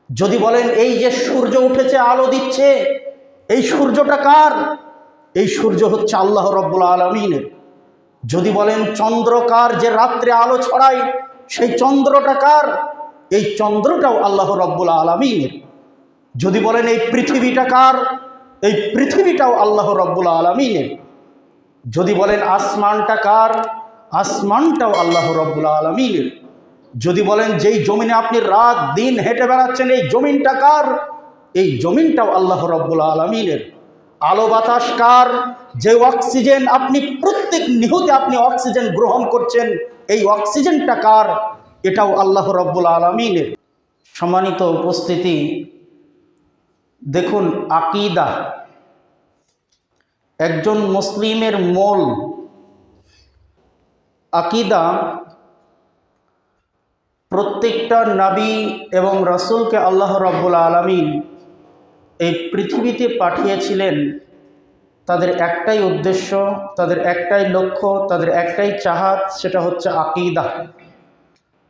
যদি বলেন এই যে সূর্য উঠেছে আলো দিচ্ছে, এই সূর্যটা কার? এই সূর্য হচ্ছে আল্লাহ রাব্বুল আলামিনের। যদি বলেন চন্দ্র কার, যে রাত্রে আলো ছড়ায়, সেই চন্দ্রটা কার? এই চন্দ্রটাও আল্লাহ রাব্বুল আলামিনের। যদি বলেন এই পৃথিবীটা কার? এই পৃথিবীটাও আল্লাহ রাব্বুল আলামিনের। যদি বলেন আসমানটা কার? আসমানটাও আল্লাহ রাব্বুল আলামিনের। যদি বলেন যেই জমিনে আপনি রাত দিন হেঁটে বেড়াচ্ছেন, এই জমিনটা কার? এই জমিনটাও আল্লাহ রাব্বুল আলামিনের। আলো বাতাস কার? যে অক্সিজেন আপনি প্রত্যেক নিহুতে আপনি অক্সিজেন গ্রহণ করছেন, এই অক্সিজেনটা কার? এটাও আল্লাহ রাব্বুল আলামিনের। সম্মানিত উপস্থিতি, দেখুন আকীদা একজন মুসলিমের মূল। আকীদা প্রত্যেকটা নবী এবং রাসূলকে আল্লাহ রাব্বুল আলামিন এই পৃথিবীতে পাঠিয়েছিলেন তাদের একটাই উদ্দেশ্য, তাদের একটাই লক্ষ্য, তাদের একটাই চাহাত, সেটা হচ্ছে আকীদা।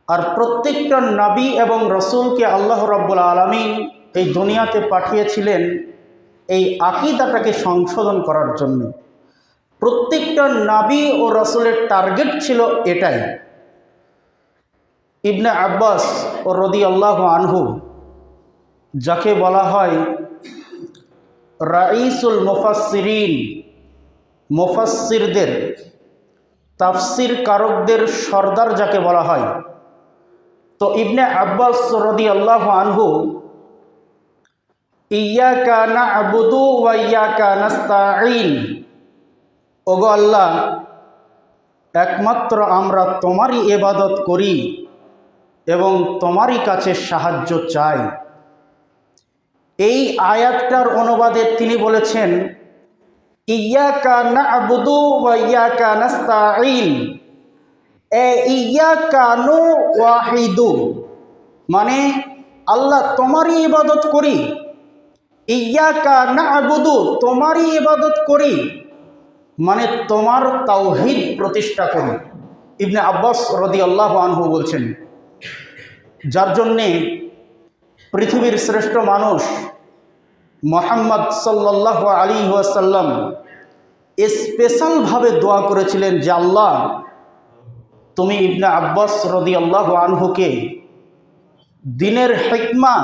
আর প্রত্যেকটা নবী এবং রাসূলকে আল্লাহ রাব্বুল আলামিন এই দুনিয়াতে পাঠিয়েছিলেন এই আকীদাটাকে সংশোধন করার জন্য। প্রত্যেকটা নবী ও রাসূলের টার্গেট ছিল এটাই। ইবনে আব্বাস রাদিয়াল্লাহু আনহু, যাকে বলা হয় রাইসুল মুফাসসিরিন, মুফাসসিরদের, তাফসির কারকদের সর্দার যাকে বলা হয়, তো ইবনে আব্বাস রাদিয়াল্লাহু আনহু ইয়্যাকা না'বুদু ওয়া ইয়্যাকা নাস্তাঈন, ওগো আল্লাহ, একমাত্র আমরা তোমারই ইবাদত করি এবং তোমারই কাছে সাহায্য চাই। এই আয়াতটার অনুবাদে তিনি বলেছেন ইয়্যাকা না'বুদু ওয়া ইয়্যাকা নাস্তাঈন, ইয়াকানু ওয়াহিদু, মানে আল্লাহ তোমারই ইবাদত করি, ইয়াকা না'বুদু তোমারই ইবাদত করি, মানে তোমার তাওহীদ প্রতিষ্ঠা করি। ইবনে আব্বাস রাদিয়াল্লাহু আনহু বলছেন, যার জন্যে পৃথিবীর শ্রেষ্ঠ মানুষ মুহাম্মদ সাল্লাল্লাহু আলাইহি ওয়াসাল্লাম স্পেশালভাবে দোয়া করেছিলেন যে আল্লাহ, তুমি ইবনে আব্বাস রাদিয়াল্লাহু আনহুকে দ্বীনের হিকমা,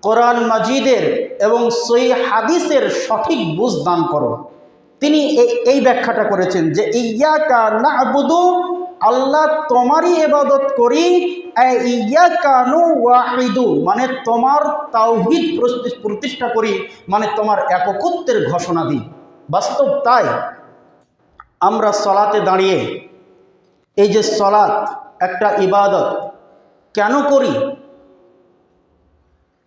কোরআন মাজিদের এবং সহিহ হাদিসের সঠিক বুঝ দান করো। তিনি এই ব্যাখ্যাটা করেছেন যে ইয়্যাকা না'বুদু, আল্লাহ তোমারই ইবাদত করি, ইয়াকানু ওয়াহিদু, মানে তোমার তাওহীদ প্রতিষ্ঠা করি, মানে তোমার একত্বের ঘোষণা দিই। বাস্তব তাই। আমরা সালাতে দাঁড়িয়ে এই যে সালাত একটা ইবাদত কেন করি?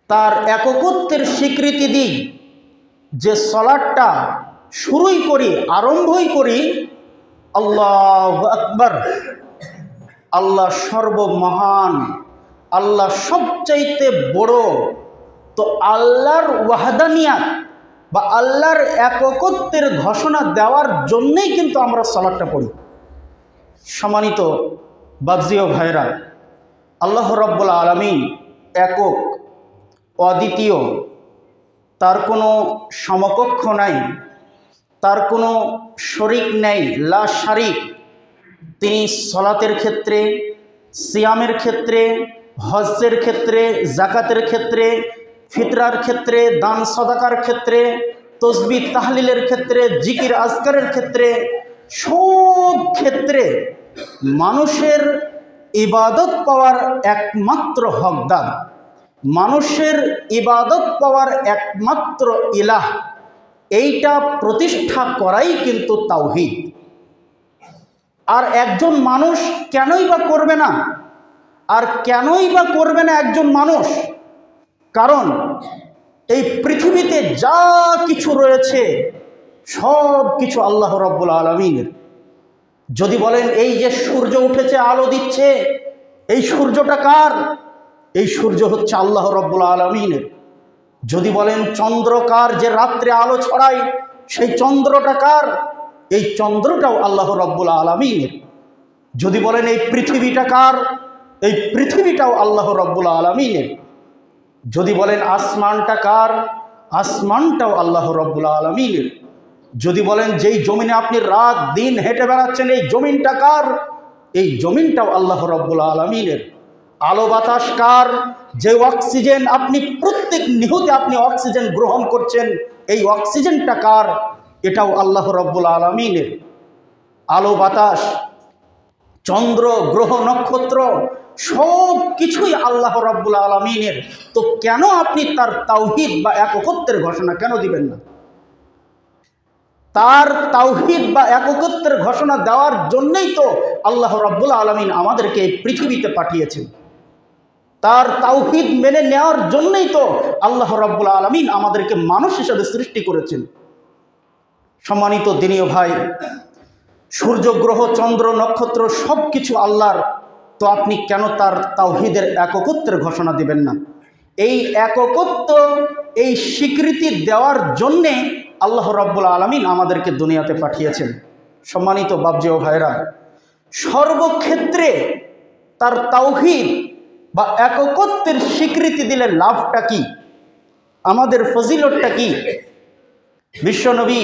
তার একত্বের স্বীকৃতি দিই। যে সালাতটা শুরুই করি, আরম্ভই করি আল্লাহু আকবার, আল্লাহ সর্বমহান, আল্লাহ সবচাইতে বড়। তো আল্লাহর ওয়াহদানিয়াত বা আল্লাহর একত্বের ঘোষণা দেওয়ার জন্যই কিন্তু আমরা সালাতটা পড়ি। সম্মানিত বাবজিও ভাইরা, আল্লাহ রাব্বুল আলামিন একক, অদ্বিতীয়, তার কোনো সমকক্ষ নাই, তার কোনো শরীক নেই, লা শারিক। তিনি সালাতের ক্ষেত্রে, সিয়ামের ক্ষেত্রে, হজ্জের ক্ষেত্রে, যাকাতের ক্ষেত্রে, ফিতরার ক্ষেত্রে, দান সদাকার ক্ষেত্রে, তসবিহ তাহলিলের ক্ষেত্রে, জিকির আজকারের ক্ষেত্রে, সব ক্ষেত্রে মানুষের ইবাদত পাওয়ার একমাত্র হকদার, মানুষের ইবাদত পাওয়ার একমাত্র ইলাহ, এইটা প্রতিষ্ঠা করাই কিন্তু তাওহীদ। আর একজন মানুষ কেনই বা করবে না? আর কেনই বা করবে না একজন মানুষ? কারণ এই পৃথিবীতে যা কিছু রয়েছে সব কিছু আল্লাহ রাব্বুল আলামিনের। যদি বলেন এই যে সূর্য উঠেছে আলো দিচ্ছে, এই সূর্যটা কার? এই সূর্য হচ্ছে আল্লাহ রাব্বুল আলামিনের। যদি বলেন চন্দ্র কার, যে রাত্রে আলো ছড়ায়, সেই চন্দ্রটা কার? এই চন্দ্রটাও আল্লাহ রাব্বুল আলামিনের। যদি বলেন এই পৃথিবীটা কার? এই পৃথিবীটাও আল্লাহ রাব্বুল আলামিনের। যদি বলেন আসমানটা কার, আসমানটাও আল্লাহ রব্বুল আলামিনের। যদি বলেন যেই জমিনে আপনি রাত দিন হেঁটে বেড়াচ্ছেন এই জমিনটা কার, এই জমিনটাও আল্লাহ রব্বুল আলামিনের। আলো বাতাস কার, যে অক্সিজেন আপনি প্রত্যেক নিহতে আপনি অক্সিজেন গ্রহণ করছেন এই অক্সিজেনটা কার, এটাও আল্লাহ রব্বুল আলামিনের। আলো বাতাস, চন্দ্র গ্রহ নক্ষত্র সব কিছুই আল্লাহ রাব্বুল আলামিনের। তো কেন আপনি তার তাওহীদ বা একত্বের ঘোষণা কেন দিবেন না? তার তাওহীদ বা একত্বের ঘোষণা দেওয়ার জন্যই তো আল্লাহ রাব্বুল আলামিন আমাদেরকে এই পৃথিবীতে পাঠিয়েছেন। তার তাওহীদ মেনে নেওয়ার জন্যই তো আল্লাহ রাব্বুল আলামিন আমাদেরকে মানুষ হিসেবে সৃষ্টি করেছেন। সম্মানিত দিনীয় ভাই, সূর্য গ্রহ চন্দ্র নক্ষত্র সব কিছু আল্লাহর, তো আপনি কেন তার তাওহীদের একত্বের ঘোষণা দিবেন না? এই একত্ব, এই স্বীকৃতি দেওয়ার জন্যে আল্লাহ রাব্বুল আলামিন আমাদেরকে দুনিয়াতে পাঠিয়েছেন। সম্মানিত বাপজি ও ভাইরা, সর্বক্ষেত্রে তার তাওহীদ বা একত্বের স্বীকৃতি দিলে লাভটা কি, আমাদের ফজিলতটা কি? বিশ্বনবী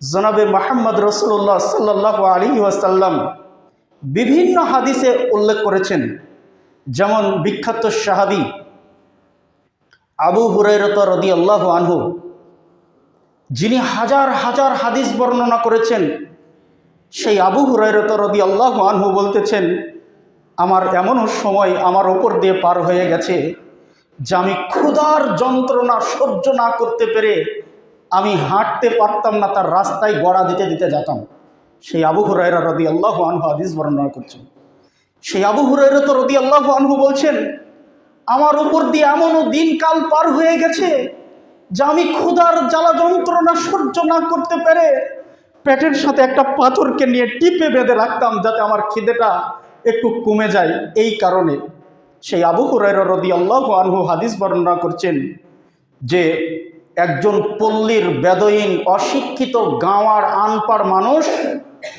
জনাবে মুহাম্মদ রাসূলুল্লাহ সাল্লাল্লাহু আলাইহি ওয়াসাল্লাম বিভিন্ন হাদিসে উল্লেখ করেছেন। যেমন বিখ্যাত সাহাবী আবু হুরায়রা রাদিয়াল্লাহু আনহু, যিনি হাজার হাজার হাদিস বর্ণনা করেছেন, সেই আবু হুরায়রা রাদিয়াল্লাহু আনহু বলতেছেন, আমার এমনও সময় আমার ওপর দিয়ে পার হয়ে গেছে যে আমি ক্ষুধার যন্ত্রণা সহ্য না করতে পেরে আমি হাঁটতে পারতাম না, তার রাস্তায় গড়া দিতে দিতে যেতাম। সেই আবু হুরায়রা রাদিয়াল্লাহু আনহু হাদিস বর্ণনা করছেন। সেই আবু হুরায়রা রাদিয়াল্লাহু আনহু বলছেন, আমার উপর দিয়ে এমনও দিনকাল পার হয়ে গেছে যে আমি ক্ষুধার জ্বালা যন্ত্রণা সহ্য না করতে পেরে পেটের সাথে একটা পাথরকে নিয়ে টিপে বেঁধে রাখতাম যাতে আমার খিদেটা একটু কমে যায়। এই কারণে সেই আবু হুরায়রা রাদিয়াল্লাহু আনহু হাদিস বর্ণনা করছেন যে একজন পল্লীর বেদুইন, অশিক্ষিত গাঁওয়ার আনপাড় মানুষ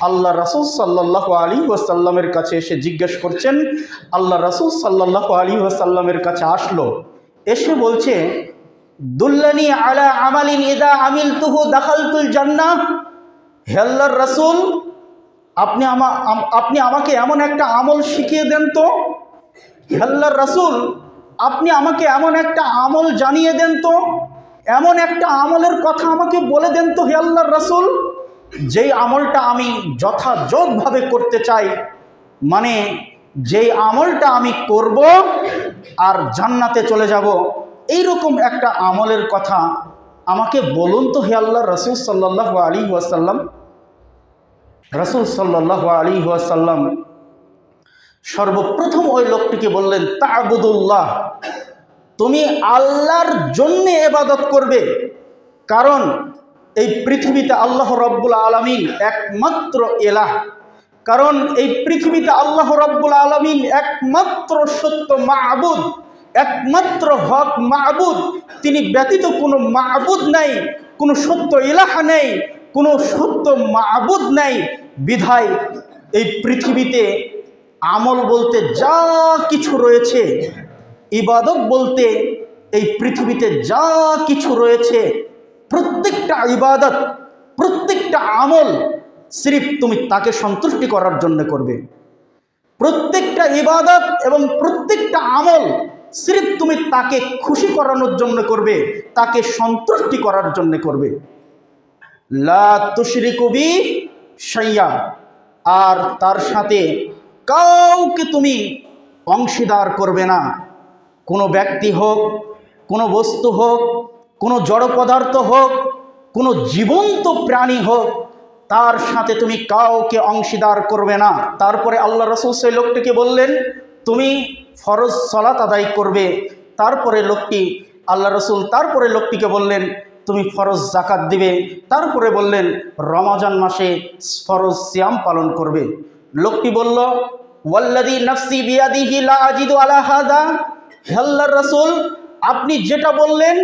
আল্লাহ রাসূল সাল্লাল্লাহু আলাইহি ওয়াসাল্লামের কাছে এসে জিজ্ঞেস করছেন। আল্লাহ রাসূল সাল্লাল্লাহু আলাইহি ওয়াসাল্লামের কাছে আসলো, এসে বলছে, দুল্লানি আলা আমালিন ইদা আমিলতুহু দাখালতুল জান্নাহ। হে আল্লাহর রাসূল, আপনি আমাকে এমন একটা আমল শিখিয়ে দেন তো। হে আল্লাহর রাসূল, আপনি আমাকে এমন একটা আমল জানিয়ে দেন তো, এমন একটা আমলের কথা আমাকে বলে দেন তো হে আল্লাহর রাসূল, যেই আমলটা আমি যথাযথভাবে করতে চাই, মানে যেই আমলটা আমি করব আর জান্নাতে চলে যাব, এইরকম একটা আমলের কথা আমাকে বলুন তো হে আল্লাহর রাসূল সাল্লাল্লাহু আলাইহি ওয়াসাল্লাম। রাসূল সাল্লাল্লাহু আলাইহি ওয়াসাল্লাম সর্বপ্রথম ওই লোকটিকে বললেন, তা'বুদুল্লাহ, তুমি আল্লাহর জন্যে ইবাদত করবে। কারণ এই পৃথিবীতে আল্লাহ রাব্বুল আলামিন একমাত্র ইলাহ। কারণ এই পৃথিবীতে আল্লাহ রাব্বুল আলামিন একমাত্র সত্য মা'বুদ, একমাত্র হক মা'বুদ। তিনি ব্যতীত কোনো মা'বুদ নাই, কোনো সত্য ইলাহ নেই, কোনো সত্য মা'বুদ নাই। বিধায় এই পৃথিবীতে আমল বলতে যা কিছু রয়েছে, ইবাদত বলতে এই পৃথিবীতে যা কিছু রয়েছে, প্রত্যেকটা ইবাদত, প্রত্যেকটা আমল সিরিফ তুমি তাকে সন্তুষ্টি করার জন্য করবে। প্রত্যেকটা ইবাদত এবং প্রত্যেকটা আমল সিরিফ তুমি তাকে খুশি করানোর জন্য করবে, তাকে সন্তুষ্টি করার জন্য করবে। লা তুশরিকু বি শাইয়া, আর তার সাথে কাউকে তুমি অংশীদার করবে না। কোনো ব্যক্তি হোক, কোনো বস্তু হোক, কোনো জড় পদার্থ হোক, কোনো জীবন্ত প্রাণী হোক, তার সাথে তুমি কাউকে অংশীদার করবে না। তারপরে আল্লাহ রাসূল সেই লোকটিকে বললেন, তুমি ফরজ সালাত আদায় করবে। তারপরে আল্লাহ রাসূল তারপরে লোকটিকে বললেন, তুমি ফরজ যাকাত দিবে। তারপরে বললেন, রমজান মাসে ফরজ সিয়াম পালন করবে। লোকটি বলল, ওয়াল্লাযী নাফসি বিয়াদিহি লা আজিদু আলা হাযা। হে আল্লাহর রাসূল, আপনি যেটা বললেন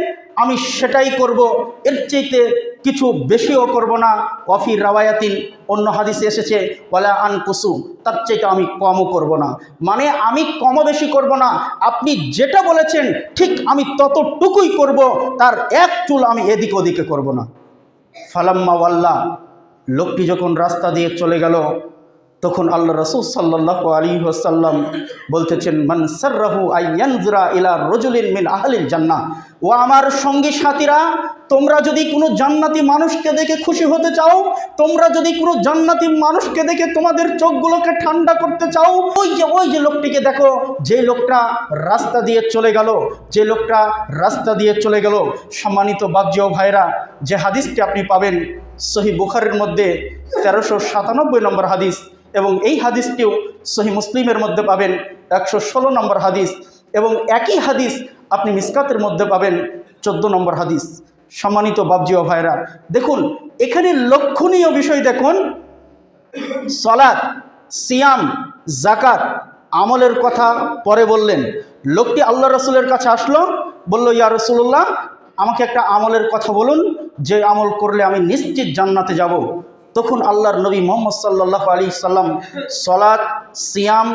আমি সেটাই করব, এর চাইতে কিছু বেশিও করব না। ওয়াফি রাওয়ায়াতিন, অন্য হাদিসে এসেছে ওয়ালা আনকুসু, তার চাইতে আমি কমও করব না। মানে আমি কমও বেশি করব না, আপনি যেটা বলেছেন ঠিক আমি ততটুকুই করব, তার এক চুল আমি এদিক ওদিকে করব না। ফালাম্মা ওয়াল্লা, লোকটি যখন রাস্তা দিয়ে চলে গেল, তখন আল্লাহ রাসূল সাল্লাল্লাহু আলাইহি ওয়াসাল্লাম বলতেছেন, মান সাররাহু আইয়ানজুরা ইলা রাজুলিন মিন আহলিল জান্নাহ। ও আমার সঙ্গী সাথীরা, তোমরা যদি কোনো জান্নাতি মানুষকে দেখে খুশি হতে চাও, তোমরা যদি কোনো জান্নাতি মানুষকে দেখে তোমাদের চোখগুলোকে ঠান্ডা করতে চাও, ওই যে লোকটিকে দেখো, যে লোকটা রাস্তা দিয়ে চলে গেল, যে লোকটা রাস্তা দিয়ে চলে গেল। সম্মানিত বাপজি ও ভাইরা, যে হাদিসটি আপনি পাবেন সহিহ বুখারীর মধ্যে 1397 নম্বর হাদিস, এবং এই হাদিসটিও সহিহ মুসলিমের মধ্যে পাবেন 116 নম্বর হাদিস, এবং একই হাদিস আপনি মিসকাতের মধ্যে পাবেন 14 নম্বর হাদিস। সম্মানিত বাপজি ও ভাইরা, দেখুন এখানে লক্ষণীয় বিষয় দেখুন, সালাত, সিয়াম, যাকাত, আমলের কথা পরে বললেন। লোকটি আল্লাহ রাসূলের কাছে আসলো, বলল, ইয়া রাসূলুল্লাহ, আমাকে একটা আমলের কথা বলুন, যে আমল করলে আমি নিশ্চিত জান্নাতে যাব। তখন আল্লাহর নবী মুহাম্মদ সাল্লাল্লাহু আলাইহি সাল্লাম সালাত, সিয়াম,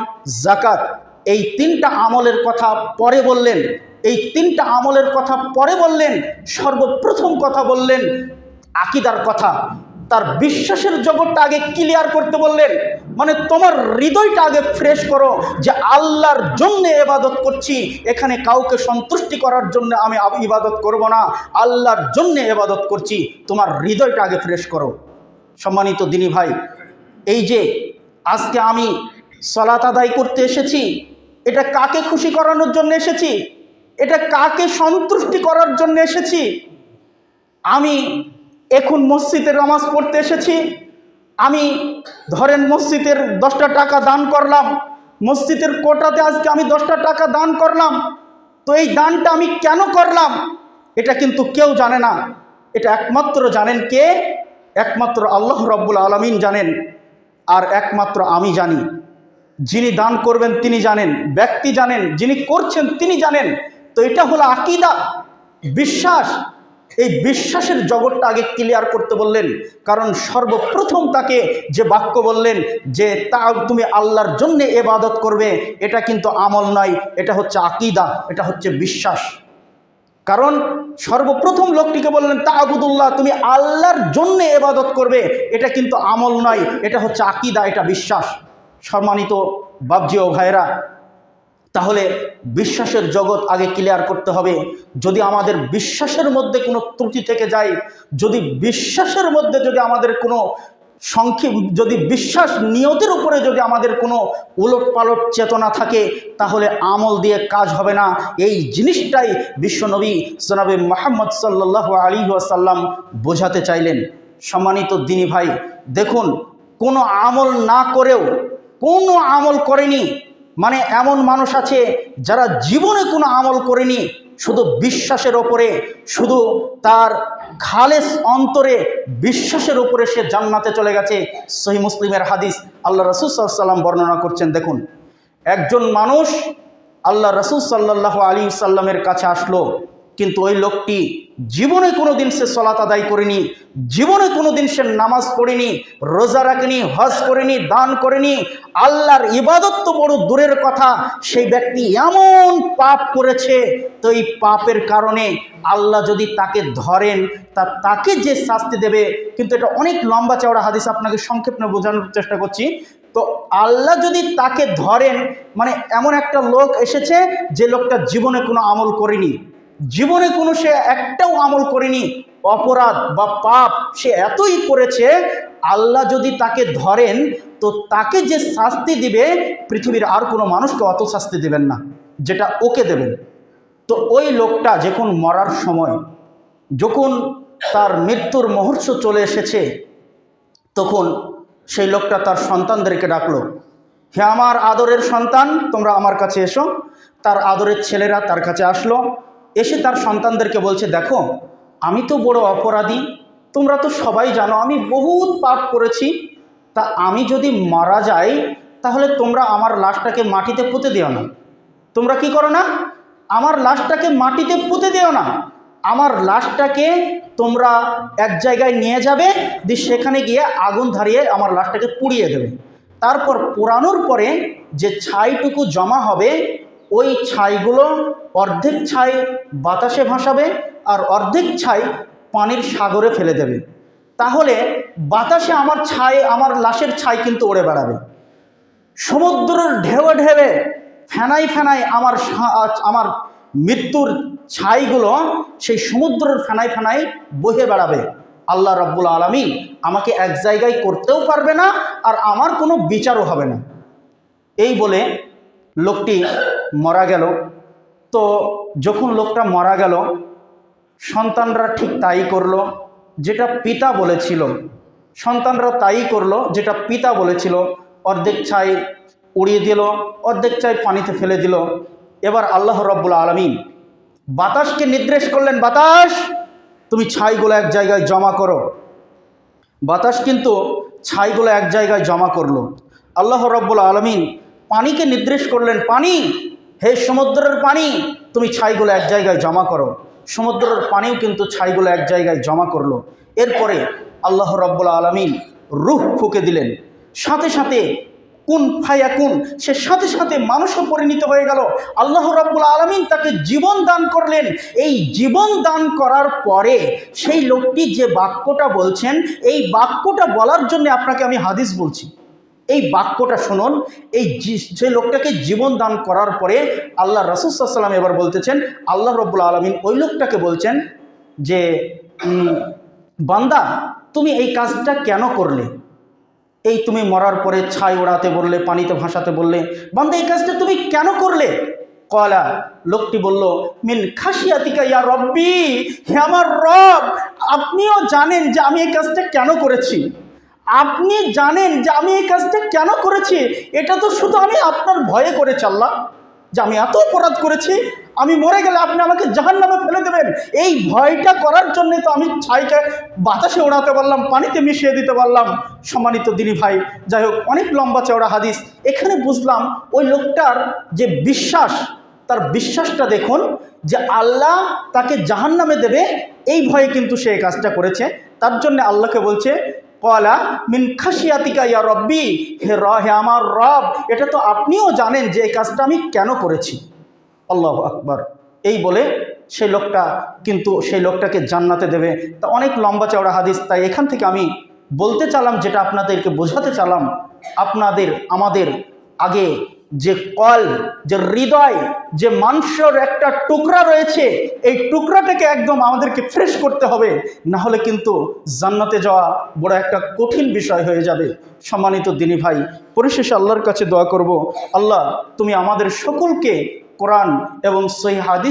যাকাত এই তিনটা আমলের কথা পরে বললেন। এই তিনটা আমলের কথা পরে বললেন, সর্বপ্রথম কথা বললেন আকীদার কথা, তার বিশ্বাসের জগৎটা আগে ক্লিয়ার করতে বললেন। মানে তোমার হৃদয়টা আগে ফ্রেশ করো, যে আল্লাহর জন্য ইবাদত করছি, এখানে কাউকে সন্তুষ্টি করার জন্য আমি ইবাদত করব না, আল্লাহর জন্য ইবাদত করছি, তোমার হৃদয়টা আগে ফ্রেশ করো। সম্মানিত দিনী ভাই, এই যে আজকে আমি সালাত আদায় করতে এসেছি, এটা কাকে খুশি করানোর জন্য এসেছি? এটা কাকে সন্তুষ্টি করার জন্য এসেছি? আমি এখন মসজিদের নামাজ পড়তে এসেছি, আমি ধরেন মসজিদের 10টা টাকা দান করলাম, মসজিদের কোটাতে আজকে আমি 10টা টাকা দান করলাম। তো এই দানটা আমি কেন করলাম এটা কিন্তু কেউ জানে না। এটা একমাত্র জানেন কে? একমাত্র আল্লাহ রাব্বুল আলামিন জানেন, আর একমাত্র আমি জানি। যিনি দান করবেন তিনি জানেন, ব্যক্তি জানেন, যিনি করছেন তিনি জানেন। তো এটা হলো আকীদা, বিশ্বাস। এই বিশ্বাসের জগৎটা আগে ক্লিয়ার করতে বললেন, কারণ সর্বপ্রথম তাকে যে বাক্য বললেন যে তা তুমি আল্লাহর জন্য ইবাদত করবে, এটা কিন্তু আমল নয়, এটা হচ্ছে আকীদা, এটা হচ্ছে বিশ্বাস। কারণ সর্বপ্রথম লোকটিকে বললেন তা'বুদুল্লাহ, তুমি আল্লাহর জন্য ইবাদত করবে, এটা কিন্তু আমল নয়, এটা হচ্ছে আকীদা, এটা বিশ্বাস। সম্মানিত বাপজি ও ভাইরা, তাহলে বিশ্বাসের জগৎ আগে ক্লিয়ার করতে হবে। যদি আমাদের বিশ্বাসের মধ্যে কোনো ত্রুটি থেকে যায়, যদি বিশ্বাসের মধ্যে যদি আমাদের কোনো যদি বিশ্বাস নিয়তের উপরে যদি আমাদের কোনো উলটপালট চেতনা থাকে, তাহলে আমল দিয়ে কাজ হবে না। এই জিনিসটাই বিশ্বনবী জনাবে মুহাম্মদ সাল্লাল্লাহু আলাইহি ওয়াসাল্লাম বোঝাতে চাইলেন। সম্মানিত দিনী ভাই, দেখুন কোনো আমল না করেও, কোনো আমল করেনি, মানে এমন মানুষ আছে যারা জীবনে কোনো আমল করেনি, শুধু বিশ্বাসের ওপরে, শুধু তার খালেস অন্তরে বিশ্বাসের উপরে সে জান্নাতে চলে গেছে। সহিহ মুসলিমের হাদিস, আল্লাহ রাসূল সাল্লাল্লাহু আলাইহি ওয়াসাল্লাম বর্ণনা করছেন। দেখুন, একজন মানুষ আল্লাহ রাসূল সাল্লাল্লাহু আলাইহি ওয়াসাল্লামের কাছে আসলো, কিন্তু ওই লোকটি জীবনে কোনো দিন সে সালাত আদায় করেনি, জীবনে কোনো দিন সে নামাজ পড়েনি, রোজা রাখেনি, হজ করেনি, দান করেনি, আল্লাহর ইবাদত তো বড় দূরের কথা, সেই ব্যক্তি এমন পাপ করেছে, তো এই পাপের কারণে আল্লাহ যদি তাকে ধরেন, তাকে যে শাস্তি দেবে, কিন্তু এটা অনেক লম্বা চওড়া হাদিস, আপনাকে সংক্ষেপে বোঝানোর চেষ্টা করছি। তো আল্লাহ যদি তাকে ধরেন, মানে এমন একটা লোক এসেছে যে লোকটা জীবনে কোনো আমল করেনি, জীবনে কোনো সে একটাও আমল করেনি, অপরাধ বা পাপ সে এতই করেছে, আল্লাহ যদি তাকে ধরেন তো তাকে যে শাস্তি দিবে, পৃথিবীর আর কোনো মানুষকে অত শাস্তি দেবেন না যেটা ওকে দেবেন। তো ওই লোকটা যখন মরার সময়, যখন তার মৃত্যুর মুহূর্ত চলে এসেছে, তখন সেই লোকটা তার সন্তানদেরকে ডাকলো, হে আমার আদরের সন্তান, তোমরা আমার কাছে এসো। তার আদরের ছেলেরা তার কাছে আসলো, এসে তার সন্তানদেরকে বলছে, দেখো আমি তো বড় অপরাধী, তোমরা তো সবাই জানো আমি বহুত পাপ করেছি, তা আমি যদি মারা যাই তাহলে তোমরা আমার লাশটাকে মাটিতে পুঁতে দিও না। তোমরা কি করো না? আমার লাশটাকে মাটিতে পুঁতে দিও না, আমার লাশটাকে তোমরা এক জায়গায় নিয়ে যাবে, দিয়ে সেখানে গিয়ে আগুন ধরিয়ে আমার লাশটাকে পুড়িয়ে দেবে। তারপর পোড়ানোর পরে যে ছাইটুকু জমা হবে, ওই ছাইগুলো অর্ধেক ছাই বাতাসে ভাসাবে আর অর্ধেক ছাই পানির সাগরে ফেলে দেবে। তাহলে বাতাসে আমার লাশের ছাই কিন্তু উড়ে বেড়াবে, সমুদ্রের ঢেউয়ে ঢেউয়ে ফেনাই ফেনাই আমার মৃত্যুর ছাইগুলো সেই সমুদ্রের ফেনাই ফেনাই বহে বেড়াবে। আল্লাহ রাব্বুল আলামিন আমাকে এক জায়গায় করতেও পারবে না, আর আমার কোনো বিচারও হবে না। এই বলে লোকটি মারা গেল। তো যখন লোকটা মারা গেল, সন্তানরা ঠিক তাই করলো যেটা পিতা বলেছিল। সন্তানরা তাই করলো যেটা পিতা বলেছিল। অর্ধেক ছাই উড়িয়ে দিল, অর্ধেক ছাই পানিতে ফেলে দিল। এবার আল্লাহ রাব্বুল আলামিন বাতাসকে নির্দেশ করলেন, বাতাস তুমি ছাইগুলো এক জায়গায় জমা করো। বাতাস কিন্তু ছাইগুলো এক জায়গায় জমা করলো। আল্লাহ রাব্বুল আলামিন পানিকে নির্দেশ করলেন, পানি, হে সমুদ্রের পানি, তুমি ছাইগুলো এক জায়গায় জমা করো। সমুদ্রের পানিও কিন্তু ছাইগুলো এক জায়গায় জমা করলো। এরপরে আল্লাহ রাব্বুল আলামিন রূহ ফুঁকে দিলেন, সাথে সাথে কুন ফায়াকুন, সে সাথে সাথে মানুষও পরিণত হয়ে গেল। আল্লাহ রাব্বুল আলামিন তাকে জীবন দান করলেন। এই জীবন দান করার পরে সেই লোকটি যে বাক্যটা বলছেন, এই বাক্যটা বলার জন্য আপনাকে আমি হাদিস বলছি। এই বাক্যটা শুনুন। যে লোকটাকে জীবন দান করার পরে আল্লাহ রাসূল সাল্লাল্লাহু আলাইহি ওয়াসাল্লাম এবার বলতেছেন, আল্লাহ রাব্বুল আলামিন ওই লোকটাকে বলছেন যে বান্দা, তুমি এই কাজটা কেন করলে? এই তুমি মরার পরে ছাই ওড়াতে বললে, পানিতে ভাসাতে বললে, বান্দা এই কাজটা তুমি কেন করলে? কলা, লোকটি বলল, মিন খাশিয়াতিকা ইয়া রব্বি, হে আমার রব, আপনিও জানেন যে আমি এই কাজটা কেন করেছি। আপনি জানেন যে আমি এই কাজটা কেন করেছি। এটা তো শুধু আমি আপনার ভয়ে করেছি আল্লাহ, যে আমি এত অপরাধ করেছি, আমি মরে গেলে আপনি আমাকে জাহান্নামে ফেলে দেবেন। এই ভয়টা করার জন্য তো আমি ছাইকে বাতাসে ওড়াতে পারলাম, পানিতে মিশিয়ে দিতে পারলাম। সম্মানিত দিনী ভাই, যাই হোক, অনেক লম্বা চওড়া হাদিস। এখানে বুঝলাম ওই লোকটার যে বিশ্বাস, তার বিশ্বাসটা দেখুন, যে আল্লাহ তাকে জাহান্নামে দেবে, এই ভয়ে কিন্তু সে এই কাজটা করেছে। তার জন্য আল্লাহকে বলছে, কলা মিন খাশিয়াতিকা ইয়া রব্বি, হে আমার রব, এটা তো আপনিও জানেন যে এই কাজটা আমি কেন করেছি। আল্লাহু আকবার। এই বলে সেই লোকটাকে জান্নাতে দেবে। তা অনেক লম্বা চওড়া হাদিস, তাই এখান থেকে আমি বলতে চালাম, যেটা আপনাদেরকে বোঝাতে চালাম, আমাদের আগে যে যে হৃদয়, যে মাংসের একটা টুকরা রয়েছে, এই টুকরাটাকে একদম আমাদেরকে ফ্রেশ করতে হবে, না হলে কিন্তু জান্নাতে যাওয়া বড় একটা কঠিন বিষয় হয়ে যাবে। সম্মানিত দিনী ভাই, পরিশেষে আল্লাহর কাছে দোয়া করব, আল্লাহ তুমি আমাদের সকলকে কোরআন এবং সহিহ হাদিস